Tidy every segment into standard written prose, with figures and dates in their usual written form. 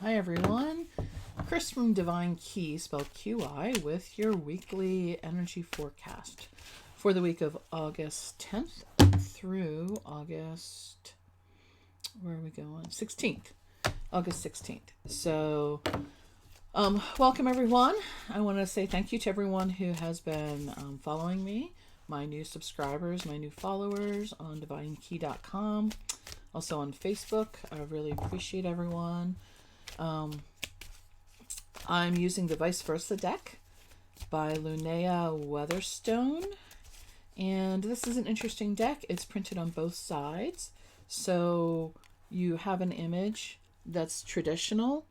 Hi everyone, Chris from Divine Key, spelled QI, with your weekly energy forecast for the week of August 10th through August, where are we going? 16th, August 16th. So, welcome everyone. I want to say thank you to everyone who has been following me, my new subscribers, my new followers on divinekey.com, also on Facebook. I really appreciate everyone. I'm using the Viceversa deck by Lunaea Weatherstone, and this is an interesting deck. It's printed on both sides, so you have an image that's traditional,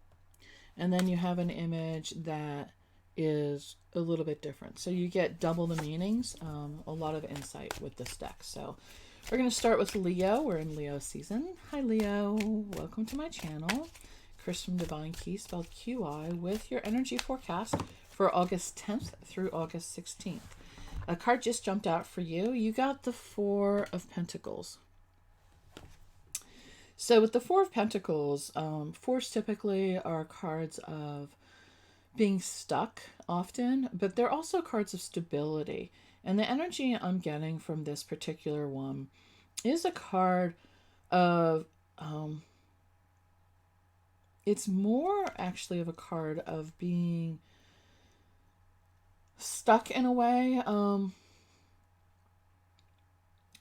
and then you have an image that is a little bit different. So you get double the meanings, a lot of insight with this deck. So we're going to start with Leo. We're in Leo season. Hi Leo, welcome to my channel. Chris from Divine Key, spelled QI, with your energy forecast for August 10th through August 16th. A card just jumped out for you. You got the Four of Pentacles. So with the Four of Pentacles, fours typically are cards of being stuck often, but they're also cards of stability. And the energy I'm getting from this particular one is a card of... it's more actually of a card of being stuck in a way.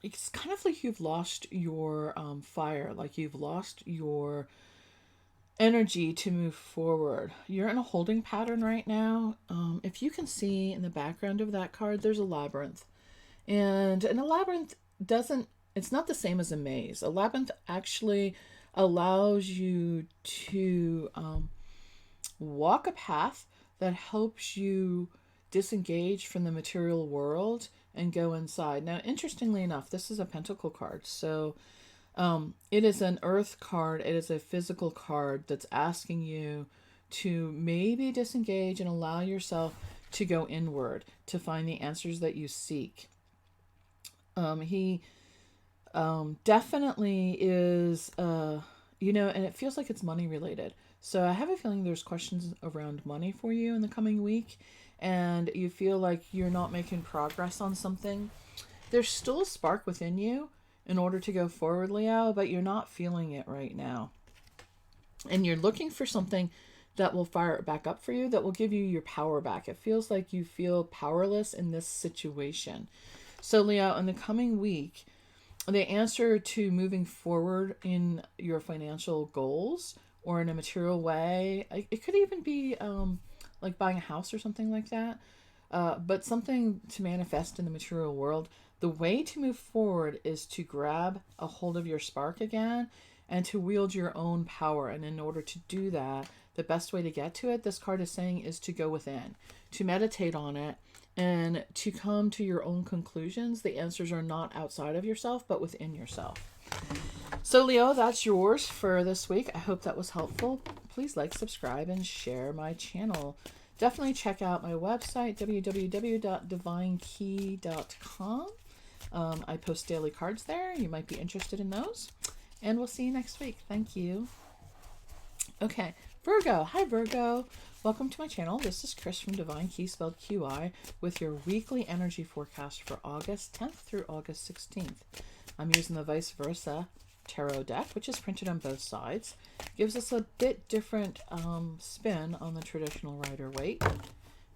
It's kind of like you've lost your fire, like you've lost your energy to move forward. You're in a holding pattern right now. If you can see in the background of that card, there's a labyrinth. And a labyrinth it's not the same as a maze. A labyrinth actually allows you to walk a path that helps you disengage from the material world and go inside. Now, interestingly enough, this is a pentacle card. So it is an earth card. It is a physical card that's asking you to maybe disengage and allow yourself to go inward to find the answers that you seek. He definitely is, and it feels like it's money related. So I have a feeling there's questions around money for you in the coming week, and you feel like you're not making progress on something. There's still a spark within you in order to go forward, Leo, but you're not feeling it right now. And you're looking for something that will fire it back up for you, that will give you your power back. It feels like you feel powerless in this situation. So Leo, in the coming week, the answer to moving forward in your financial goals or in a material way, it could even be like buying a house or something like that, but something to manifest in the material world. The way to move forward is to grab a hold of your spark again and to wield your own power. And in order to do that, the best way to get to it, this card is saying, is to go within, to meditate on it, and to come to your own conclusions. The answers are not outside of yourself, but within yourself. So Leo, that's yours for this week. I hope that was helpful. Please like, subscribe, and share my channel. Definitely check out my website, www.divinekey.com. I post daily cards there. You might be interested in those. And we'll see you next week. Thank you. Okay, Virgo. Hi, Virgo. Welcome to my channel. This is Chris from Divine Key, spelled QI, with your weekly energy forecast for August 10th through August 16th. I'm using the Viceversa tarot deck, which is printed on both sides. Gives us a bit different spin on the traditional Rider-Waite.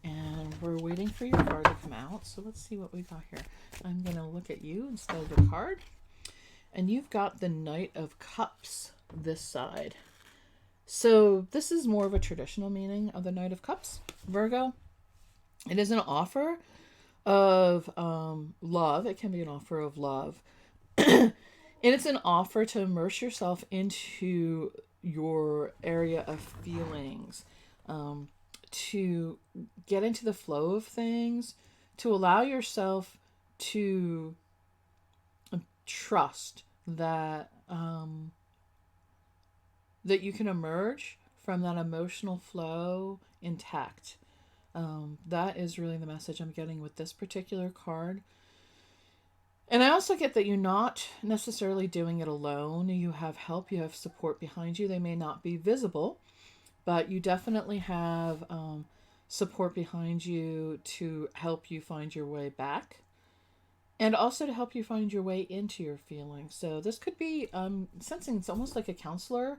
And we're waiting for your card to come out. So let's see what we got here. I'm going to look at you instead of the card. And you've got the Knight of Cups this side. So this is more of a traditional meaning of the Knight of Cups, Virgo. It is an offer of love. It can be an offer of love. And it's an offer to immerse yourself into your area of feelings, to get into the flow of things, to allow yourself to trust that that you can emerge from that emotional flow intact. That is really the message I'm getting with this particular card. And I also get that you're not necessarily doing it alone. You have help, you have support behind you. They may not be visible, but you definitely have support behind you to help you find your way back and also to help you find your way into your feelings. So this could be sensing it's almost like a counselor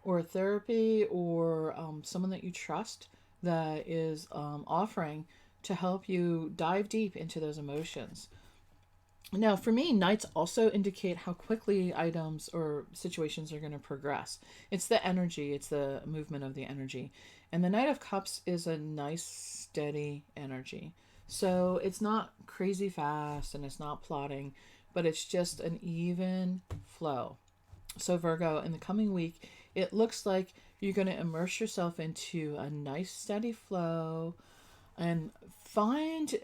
or a therapy or someone that you trust that is offering to help you dive deep into those emotions. Now, for me, nights also indicate how quickly items or situations are going to progress. It's the energy, it's the movement of the energy. And the Knight of Cups is a nice, steady energy. So it's not crazy fast and it's not plotting, but it's just an even flow. So, Virgo, in the coming week, it looks like you're going to immerse yourself into a nice, steady flow and find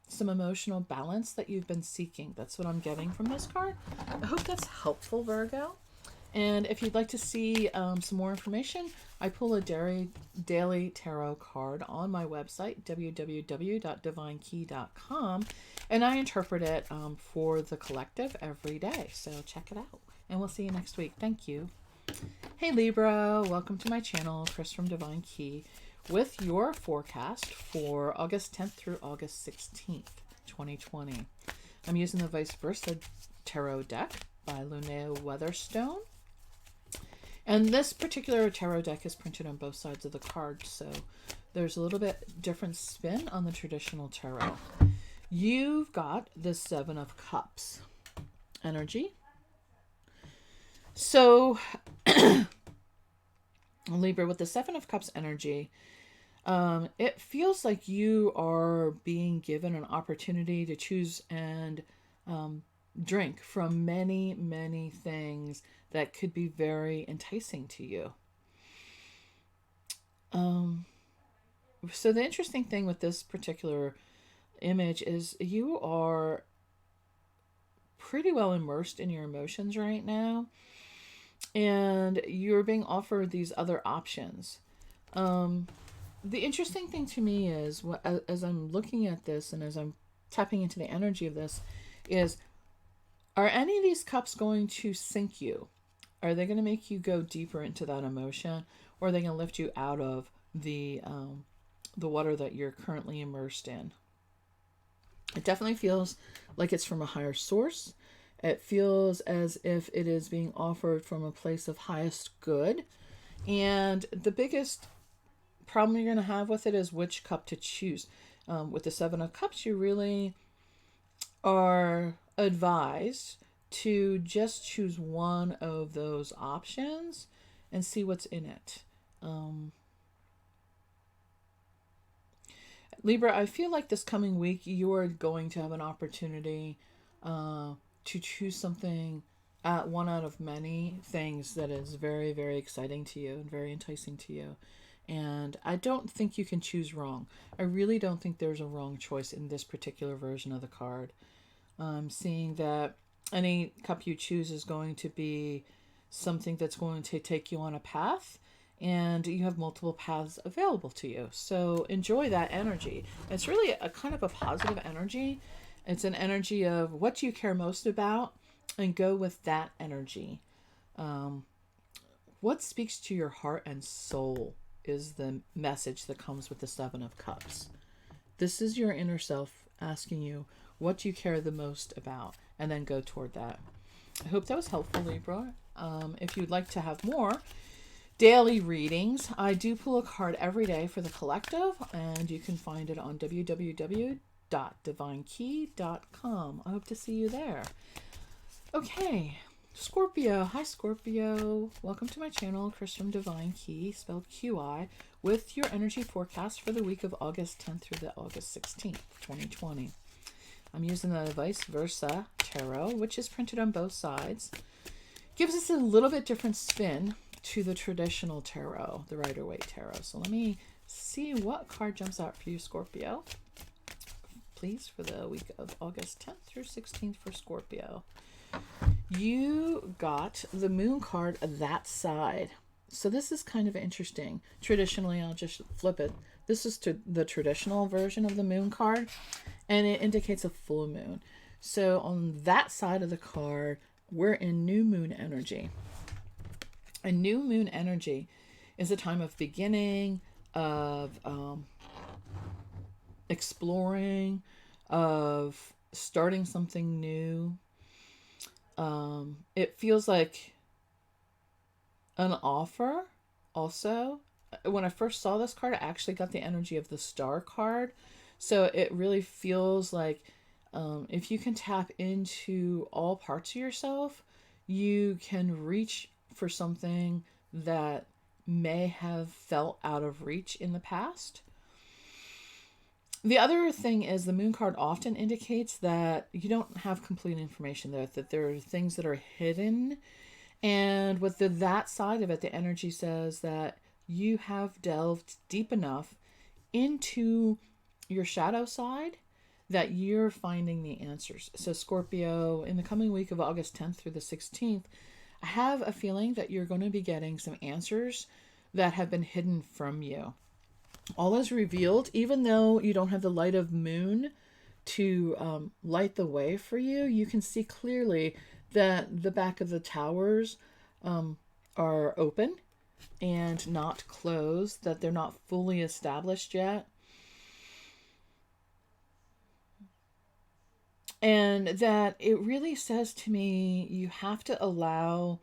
some emotional balance that you've been seeking. That's what I'm getting from this card. I hope that's helpful, Virgo. And if you'd like to see some more information, I pull a daily tarot card on my website, www.divinekey.com, and I interpret it for the collective every day. So check it out, and we'll see you next week. Thank you. Hey Libra, welcome to my channel, Chris from Divine Key, with your forecast for August 10th through August 16th, 2020. I'm using the Viceversa tarot deck by Lunaea Weatherstone. And this particular tarot deck is printed on both sides of the card, so there's a little bit different spin on the traditional tarot. You've got the Seven of Cups energy. So, Libra, with the Seven of Cups energy, it feels like you are being given an opportunity to choose and drink from many, many things that could be very enticing to you. So the interesting thing with this particular image is you are pretty well immersed in your emotions right now, and you're being offered these other options. The interesting thing to me is, as I'm looking at this and as I'm tapping into the energy of this, is are any of these cups going to sink you? Are they going to make you go deeper into that emotion, or are they going to lift you out of the water that you're currently immersed in? It definitely feels like it's from a higher source. It feels as if it is being offered from a place of highest good. And the biggest problem you're going to have with it is which cup to choose. With the Seven of Cups, you really are advised to just choose one of those options and see what's in it. Libra, I feel like this coming week you are going to have an opportunity to choose something, one out of many things that is very, very exciting to you and very enticing to you. And I don't think you can choose wrong. I really don't think there's a wrong choice in this particular version of the card. I'm seeing that any cup you choose is going to be something that's going to take you on a path, and you have multiple paths available to you. So enjoy that energy. It's really a kind of a positive energy. It's an energy of what do you care most about, and go with that energy. What speaks to your heart and soul is the message that comes with the Seven of Cups. This is your inner self asking you, what do you care the most about? And then go toward that. I hope that was helpful, Libra. If you'd like to have more daily readings, I do pull a card every day for the collective, and you can find it on www.divinekey.com. I hope to see you there. Okay, Scorpio. Hi, Scorpio. Welcome to my channel, Chris from Divine Key, spelled QI, with your energy forecast for the week of August 10th through the August 16th, 2020. I'm using the Viceversa tarot, which is printed on both sides. Gives us a little bit different spin to the traditional tarot, the Rider-Waite tarot. So let me see what card jumps out for you, Scorpio. Please, for the week of August 10th through 16th for Scorpio. You got the Moon card that side. So this is kind of interesting. Traditionally, I'll just flip it. This is to the traditional version of the Moon card, and it indicates a full moon. So on that side of the card, we're in new moon energy. And new moon energy is a time of beginning, of exploring, of starting something new. It feels like an offer also. When I first saw this card, I actually got the energy of the Star card. So it really feels like if you can tap into all parts of yourself, you can reach for something that may have felt out of reach in the past. The other thing is the moon card often indicates that you don't have complete information there, that there are things that are hidden. And with that side of it, the energy says that you have delved deep enough into your shadow side that you're finding the answers. So Scorpio, in the coming week of August 10th through the 16th, I have a feeling that you're going to be getting some answers that have been hidden from you. All is revealed, even though you don't have the light of moon to light the way for you. You can see clearly that the back of the towers are open and not closed, that they're not fully established yet. And that it really says to me, you have to allow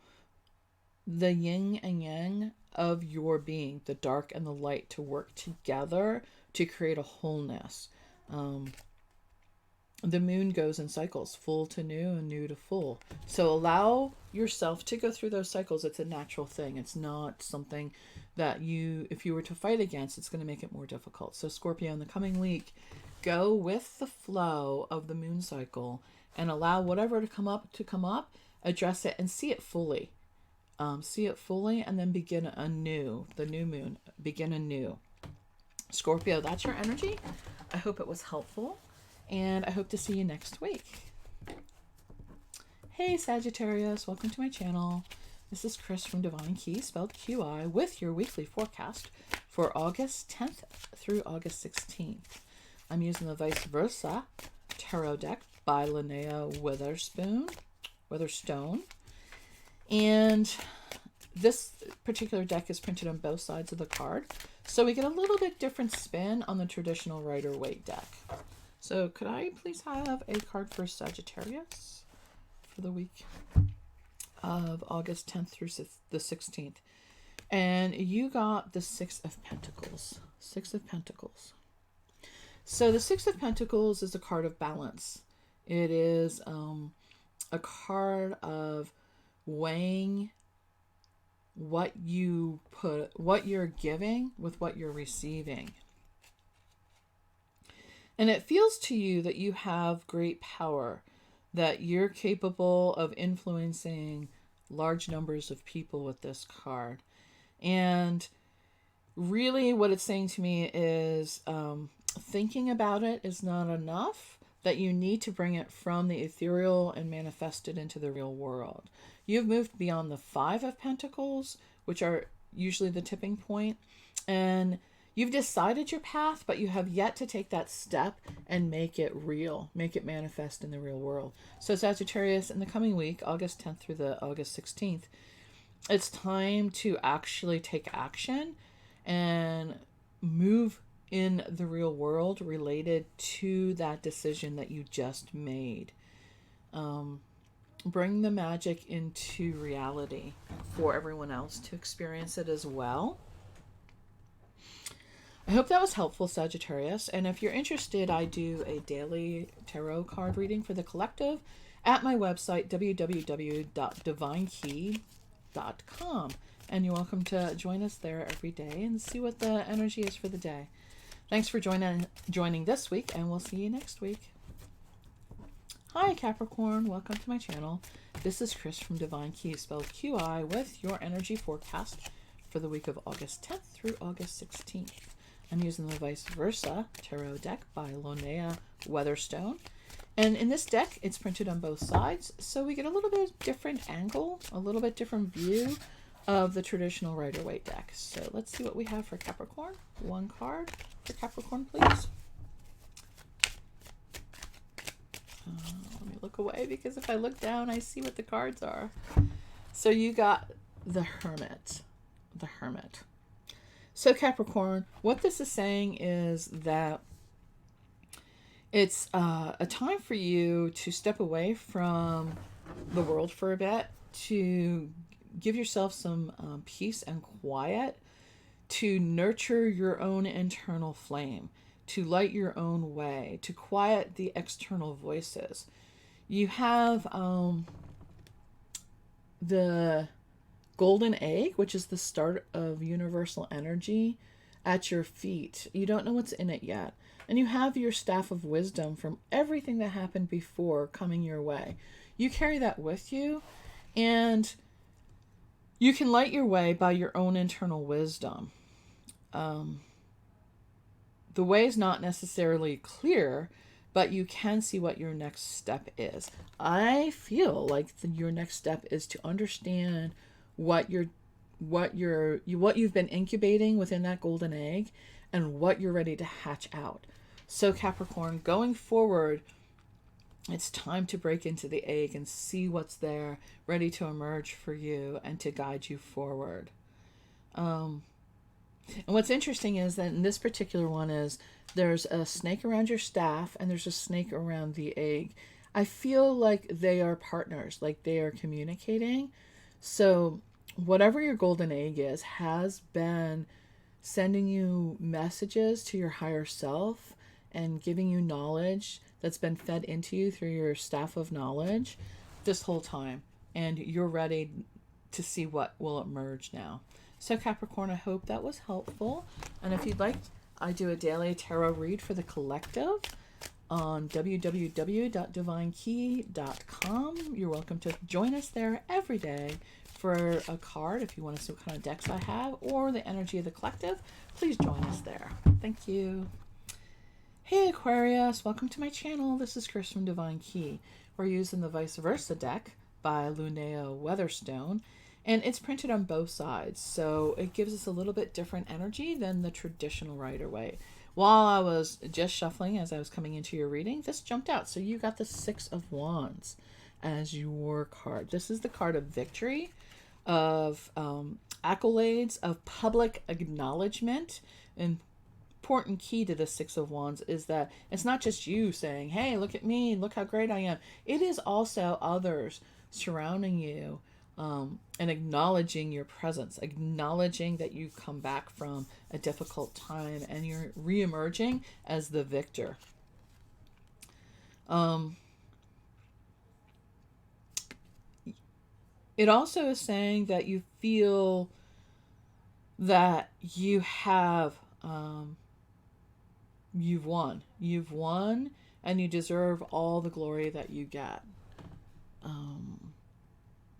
the yin and yang of your being, the dark and the light, to work together to create a wholeness. The moon goes in cycles, full to new and new to full. So allow yourself to go through those cycles. It's a natural thing. It's not something that if you were to fight against, it's going to make it more difficult. So Scorpio, in the coming week, go with the flow of the moon cycle and allow whatever to come up, address it and see it fully. See it fully and then begin anew. The new moon, begin anew. Scorpio, that's your energy. I hope it was helpful. And I hope to see you next week. Hey Sagittarius, welcome to my channel. This is Chris from Divine Key, spelled QI, with your weekly forecast for August 10th through August 16th. I'm using the Viceversa tarot deck by Lunaea Weatherstone. And this particular deck is printed on both sides of the card. So we get a little bit different spin on the traditional Rider-Waite deck. So could I please have a card for Sagittarius for the week of August 10th through the 16th? And you got the Six of Pentacles. Six of Pentacles. So the Six of Pentacles is a card of balance. It is a card of weighing what you're giving with what you're receiving. And it feels to you that you have great power, that you're capable of influencing large numbers of people with this card. And really what it's saying to me is thinking about it is not enough, that you need to bring it from the ethereal and manifest it into the real world. You've moved beyond the Five of Pentacles, which are usually the tipping point, and you've decided your path, but you have yet to take that step and make it real, make it manifest in the real world. So Sagittarius, in the coming week, August 10th through the August 16th, it's time to actually take action and move in the real world related to that decision that you just made. Bring the magic into reality for everyone else to experience it as well. I hope that was helpful, Sagittarius. And if you're interested, I do a daily tarot card reading for the collective at my website, www.divinekey.com. And you're welcome to join us there every day and see what the energy is for the day. Thanks for joining this week, and we'll see you next week. Hi, Capricorn. Welcome to my channel. This is Chris from Divine Key, spelled QI, with your energy forecast for the week of August 10th through August 16th. I'm using the Viceversa tarot deck by Lunaea Weatherstone. And in this deck, it's printed on both sides, so we get a little bit different angle, a little bit different view of the traditional Rider-Waite deck. So let's see what we have for Capricorn. One card for Capricorn, please. Let me look away, because if I look down, I see what the cards are. So you got the Hermit. The Hermit. So Capricorn, what this is saying is that it's a time for you to step away from the world for a bit, to give yourself some peace and quiet, to nurture your own internal flame, to light your own way, to quiet the external voices. You have the golden egg, which is the start of universal energy, at your feet. You don't know what's in it yet. And you have your staff of wisdom from everything that happened before coming your way. You carry that with you, and you can light your way by your own internal wisdom. The way is not necessarily clear, but you can see what your next step is. I feel like your next step is to understand what you've been incubating within that golden egg, and what you're ready to hatch out. So Capricorn, going forward, it's time to break into the egg and see what's there, ready to emerge for you and to guide you forward. And what's interesting is that in this particular one is there's a snake around your staff and there's a snake around the egg. I feel like they are partners, like they are communicating. So whatever your golden egg is has been sending you messages to your higher self and giving you knowledge that's been fed into you through your staff of knowledge this whole time. And you're ready to see what will emerge now. So Capricorn, I hope that was helpful. And if you'd like, I do a daily tarot read for the collective on www.divinekey.com. You're welcome to join us there every day for a card if you want to see what kind of decks I have or the energy of the collective. Please join us there. Thank you. Hey Aquarius, welcome to my channel. This is Chris from Divine Key. We're using the Viceversa deck by Lunaea Weatherstone, and it's printed on both sides, so it gives us a little bit different energy than the traditional Rider-Waite. While I was just shuffling as I was coming into your reading, this jumped out. So you got the Six of Wands as your card. This is the card of victory, of accolades, of public acknowledgement. And important key to the Six of Wands is that it's not just you saying, hey, look at me, look how great I am. It is also others surrounding you and acknowledging your presence, acknowledging that you've come back from a difficult time and you're re-emerging as the victor. It also is saying that you feel that you have you've won and you deserve all the glory that you get.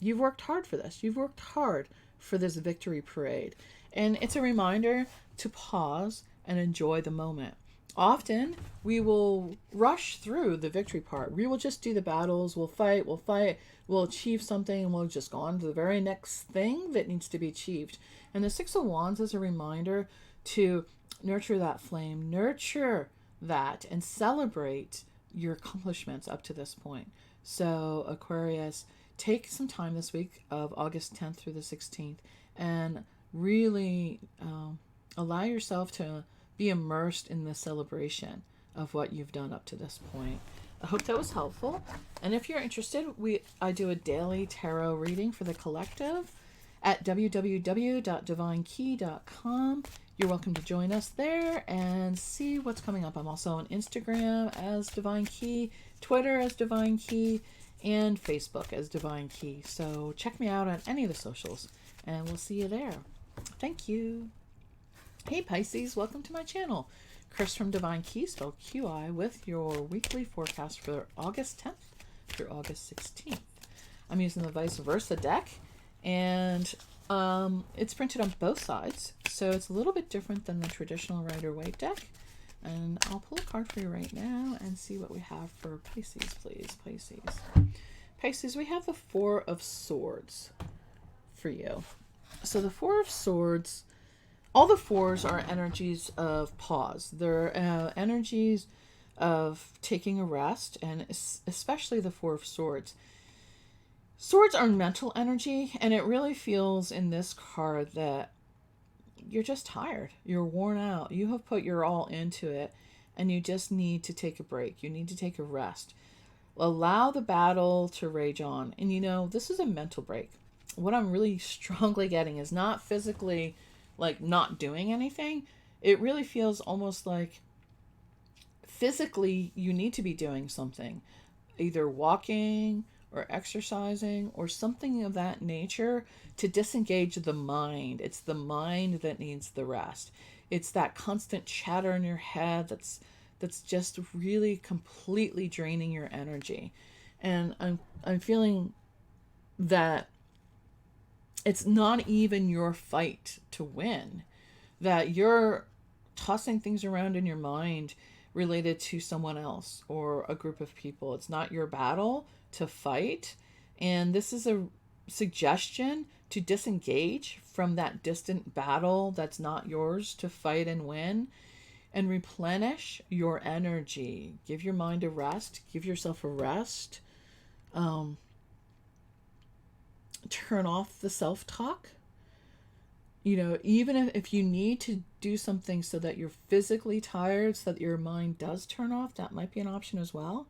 You've worked hard for this. You've worked hard for this victory parade. And it's a reminder to pause and enjoy the moment. Often we will rush through the victory part. We will just do the battles. We'll fight, we'll achieve something, and we'll just go on to the very next thing that needs to be achieved. And the Six of Wands is a reminder to nurture that flame, nurture that, and celebrate your accomplishments up to this point. So Aquarius, take some time this week of August 10th through the 16th and really allow yourself to be immersed in the celebration of what you've done up to this point. I hope that was helpful. And if you're interested, I do a daily tarot reading for the collective at www.divinekey.com. You're welcome to join us there and see what's coming up. I'm also on Instagram as Divine Key, Twitter as Divine Key, and Facebook as Divine Key. So check me out on any of the socials and we'll see you there. Thank you. Hey Pisces, welcome to my channel. Chris from Divine Key, spelled QI, with your weekly forecast for August 10th through August 16th. I'm using the Viceversa deck, and it's printed on both sides, so it's a little bit different than the traditional Rider-Waite deck. And I'll pull a card for you right now and see what we have for Pisces, please. Pisces, we have the Four of Swords for you. So the Four of Swords, all the fours are energies of pause. They're energies of taking a rest, and especially the Four of Swords. Swords are mental energy, and it really feels in this card that you're just tired. You're worn out. You have put your all into it, and you just need to take a break. You need to take a rest. Allow the battle to rage on. And this is a mental break. What I'm really strongly getting is not physically like not doing anything. It really feels almost like physically you need to be doing something, either walking or exercising or something of that nature to disengage the mind. It's the mind that needs the rest. It's that constant chatter in your head that's just really completely draining your energy. And I'm feeling that it's not even your fight to win, that you're tossing things around in your mind related to someone else or a group of people. It's not your battle to fight. And this is a suggestion to disengage from that distant battle that's not yours to fight and win, and replenish your energy. Give your mind a rest. Give yourself a rest. Turn off the self-talk. Even if you need to do something so that you're physically tired, so that your mind does turn off, that might be an option as well.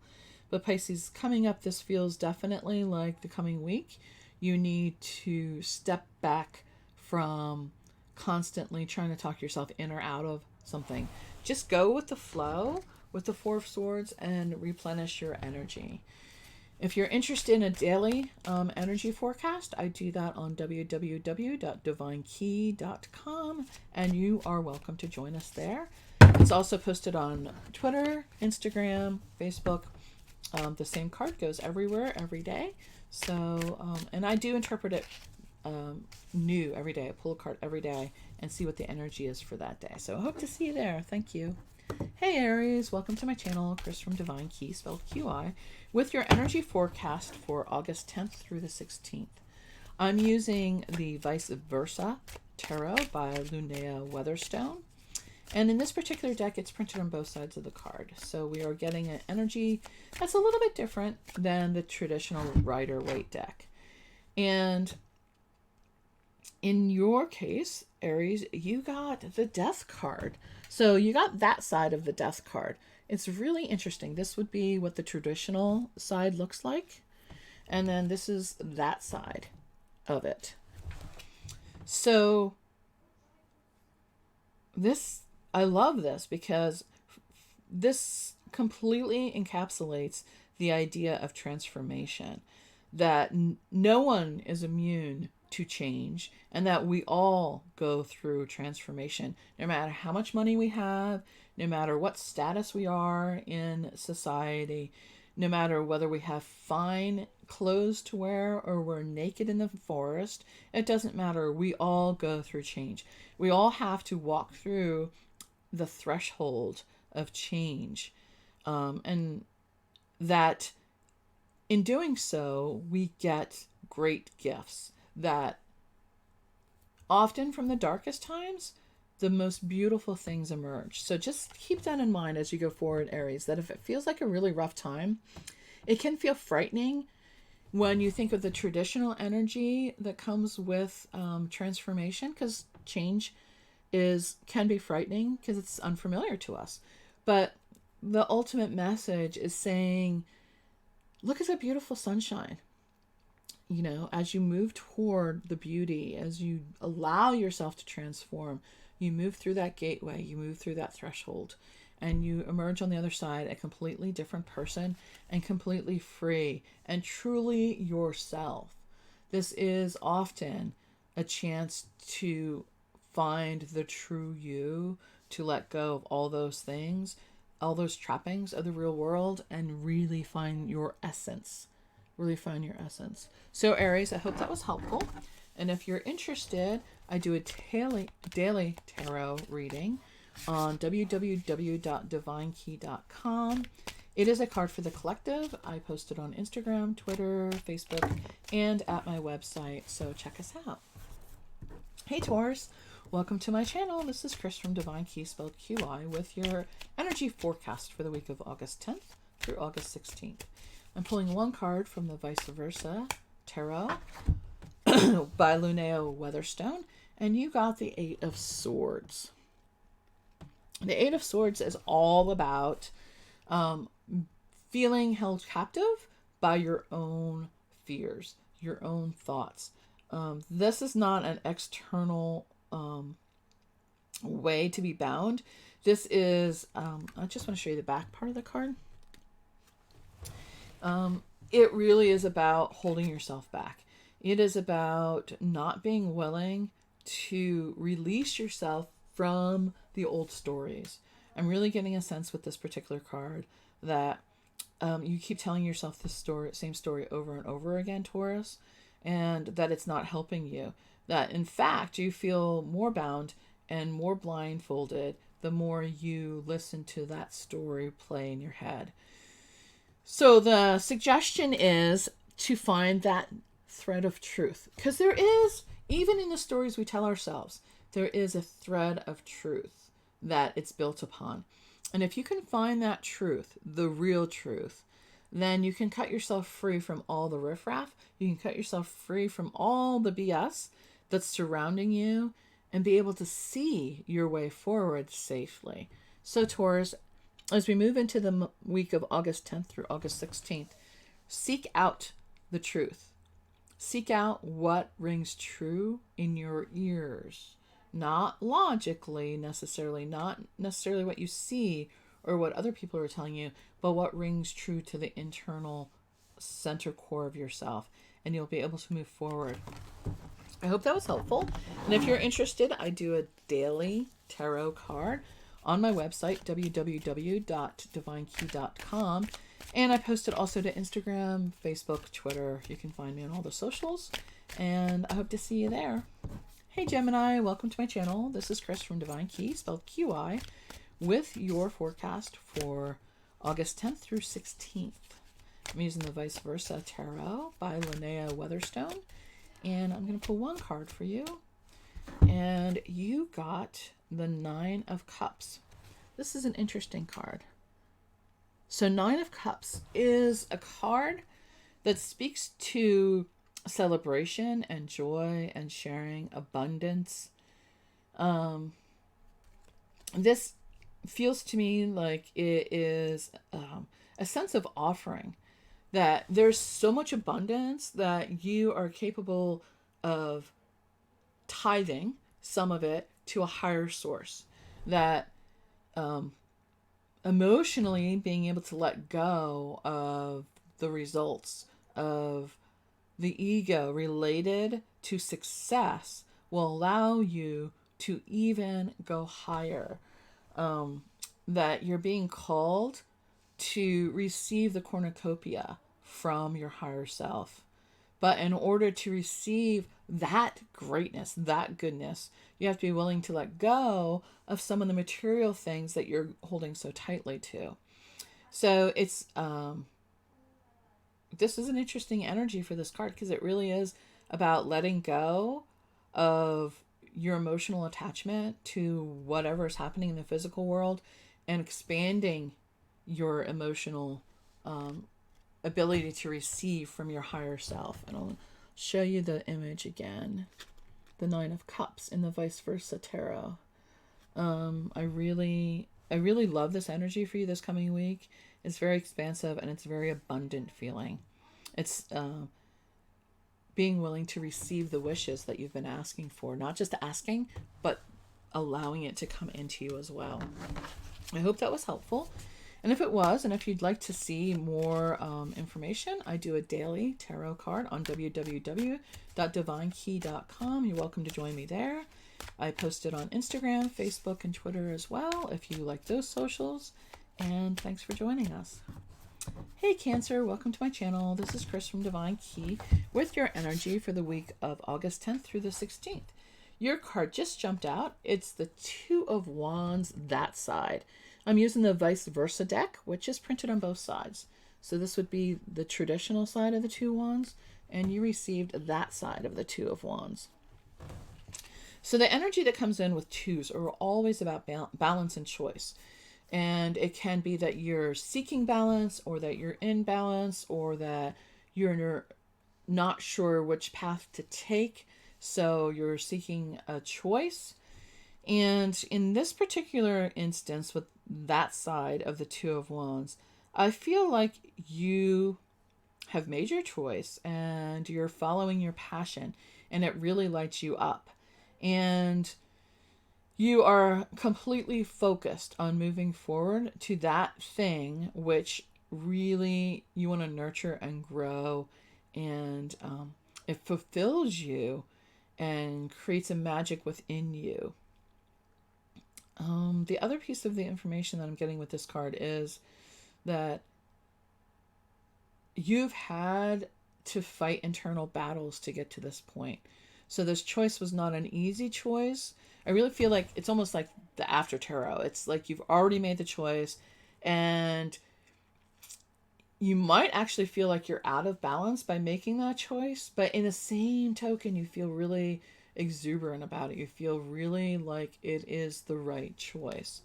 But Pisces, coming up, this feels definitely like the coming week. You need to step back from constantly trying to talk yourself in or out of something. Just go with the flow with the Four of Swords and replenish your energy. If you're interested in a daily energy forecast, I do that on www.divinekey.com, and you are welcome to join us there. It's also posted on Twitter, Instagram, Facebook. The same card goes everywhere, every day. So, and I do interpret it new every day. I pull a card every day and see what the energy is for that day. So I hope to see you there. Thank you. Hey Aries, welcome to my channel, Chris from Divine Key, spelled QI, with your energy forecast for August 10th through the 16th. I'm using the Viceversa Tarot by Lunaea Weatherstone. And in this particular deck, it's printed on both sides of the card. So we are getting an energy that's a little bit different than the traditional Rider-Waite deck. And in your case, Aries, you got the Death card. So you got that side of the Death card. It's really interesting. This would be what the traditional side looks like. And then this is that side of it. So this, I love this because this completely encapsulates the idea of transformation, that no one is immune to change, and that we all go through transformation, no matter how much money we have, no matter what status we are in society, no matter whether we have fine clothes to wear or we're naked in the forest. It doesn't matter. We all go through change. We all have to walk through the threshold of change, and that in doing so, we get great gifts. That often from the darkest times, the most beautiful things emerge. So just keep that in mind as you go forward, Aries, that if it feels like a really rough time, it can feel frightening when you think of the traditional energy that comes with transformation, because change can be frightening because it's unfamiliar to us. But the ultimate message is saying, look at the beautiful sunshine. As you move toward the beauty, as you allow yourself to transform, you move through that gateway, you move through that threshold, and you emerge on the other side a completely different person and completely free and truly yourself. This is often a chance to find the true you, to let go of all those things, all those trappings of the real world, and really find your essence. Really find your essence. So Aries, I hope that was helpful. And if you're interested, I do a daily tarot reading on www.divinekey.com. It is a card for the collective. I post it on Instagram, Twitter, Facebook, and at my website. So check us out. Hey Taurus, welcome to my channel. This is Chris from Divine Key, spelled QI, with your energy forecast for the week of August 10th through August 16th. I'm pulling one card from the Viceversa Tarot by Lunaea Weatherstone, and you got the Eight of Swords. The Eight of Swords is all about feeling held captive by your own fears, your own thoughts. This is not an external way to be bound. This is, I just want to show you the back part of the card. It really is about holding yourself back. It is about not being willing to release yourself from the old stories. I'm really getting a sense with this particular card that you keep telling yourself this same story over and over again, Taurus, and that it's not helping you. That in fact, you feel more bound and more blindfolded the more you listen to that story play in your head. So the suggestion is to find that thread of truth, because there is, even in the stories we tell ourselves, there is a thread of truth that it's built upon. And if you can find that truth, the real truth, then you can cut yourself free from all the riffraff. You can cut yourself free from all the BS that's surrounding you and be able to see your way forward safely. So Taurus, as we move into the week of August 10th through August 16th, seek out the truth. Seek out what rings true in your ears. Not logically necessarily, not necessarily what you see or what other people are telling you, but what rings true to the internal center core of yourself, and you'll be able to move forward. I hope that was helpful. And if you're interested, I do a daily tarot card on my website, www.divinekey.com. And I post it also to Instagram, Facebook, Twitter. You can find me on all the socials. And I hope to see you there. Hey Gemini, welcome to my channel. This is Chris from Divine Key, spelled QI, with your forecast for August 10th through 16th. I'm using the Viceversa Tarot by Lunaea Weatherstone. And I'm going to pull one card for you. And you got the Nine of Cups. This is an interesting card. So Nine of Cups is a card that speaks to celebration and joy and sharing, abundance. This feels to me like it is a sense of offering. That there's so much abundance that you are capable of tithing some of it to a higher source. That emotionally being able to let go of the results of the ego related to success will allow you to even go higher. That you're being called to receive the cornucopia from your higher self. But in order to receive that greatness, that goodness, you have to be willing to let go of some of the material things that you're holding so tightly to. So it's this is an interesting energy for this card, because it really is about letting go of your emotional attachment to whatever is happening in the physical world and expanding your emotional ability to receive from your higher self. And I'll show you the image again. The Nine of Cups in the Viceversa Tarot. I really love this energy for you this coming week. It's very expansive and it's very abundant feeling. It's being willing to receive the wishes that you've been asking for. Not just asking, but allowing it to come into you as well. I hope that was helpful. And if it was, and if you'd like to see more information, I do a daily tarot card on www.divinekey.com. You're welcome to join me there. I post it on Instagram, Facebook, and Twitter as well, if you like those socials. And thanks for joining us. Hey Cancer, welcome to my channel. This is Chris from Divine Key with your energy for the week of August 10th through the 16th. Your card just jumped out. It's the Two of Wands, that side. I'm using the Viceversa deck, which is printed on both sides. So this would be the traditional side of the Two of Wands, and you received that side of the Two of Wands. So the energy that comes in with twos are always about balance and choice. And it can be that you're seeking balance, or that you're in balance, or that you're not sure which path to take. So you're seeking a choice. And in this particular instance, with that side of the Two of Wands, I feel like you have made your choice and you're following your passion, and it really lights you up. And you are completely focused on moving forward to that thing which really you want to nurture and grow, and it fulfills you and creates a magic within you. The other piece of the information that I'm getting with this card is that you've had to fight internal battles to get to this point. So this choice was not an easy choice. I really feel like it's almost like the after tarot. It's like you've already made the choice, and you might actually feel like you're out of balance by making that choice. But in the same token, you feel really exuberant about it. You feel really like it is the right choice.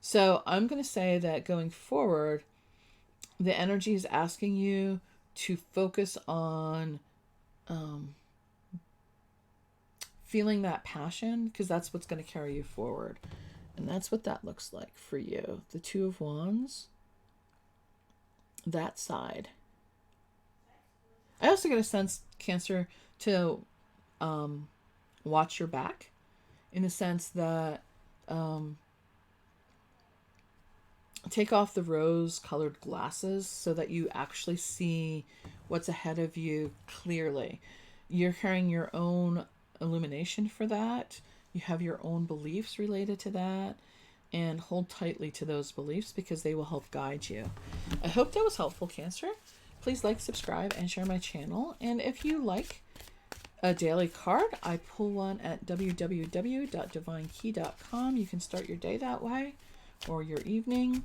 So I'm going to say that going forward, the energy is asking you to focus on feeling that passion, because that's what's going to carry you forward. And that's what that looks like for you. The Two of Wands, that side. I also get a sense, Cancer, to watch your back, in the sense that take off the rose-colored glasses so that you actually see what's ahead of you clearly. You're carrying your own illumination for that. You have your own beliefs related to that, and hold tightly to those beliefs because they will help guide you. I hope that was helpful, Cancer. Please like, subscribe, and share my channel. And if you like a daily card, I pull one at www.divinekey.com. You can start your day that way, or your evening.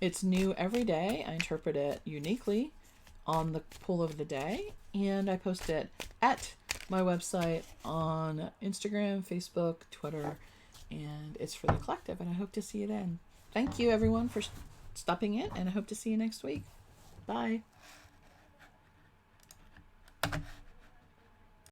It's new every day. I interpret it uniquely on the pull of the day, and I post it at my website, on Instagram, Facebook, Twitter, and it's for the collective, and I hope to see you then. Thank you, everyone, for stopping in, and I hope to see you next week. Bye.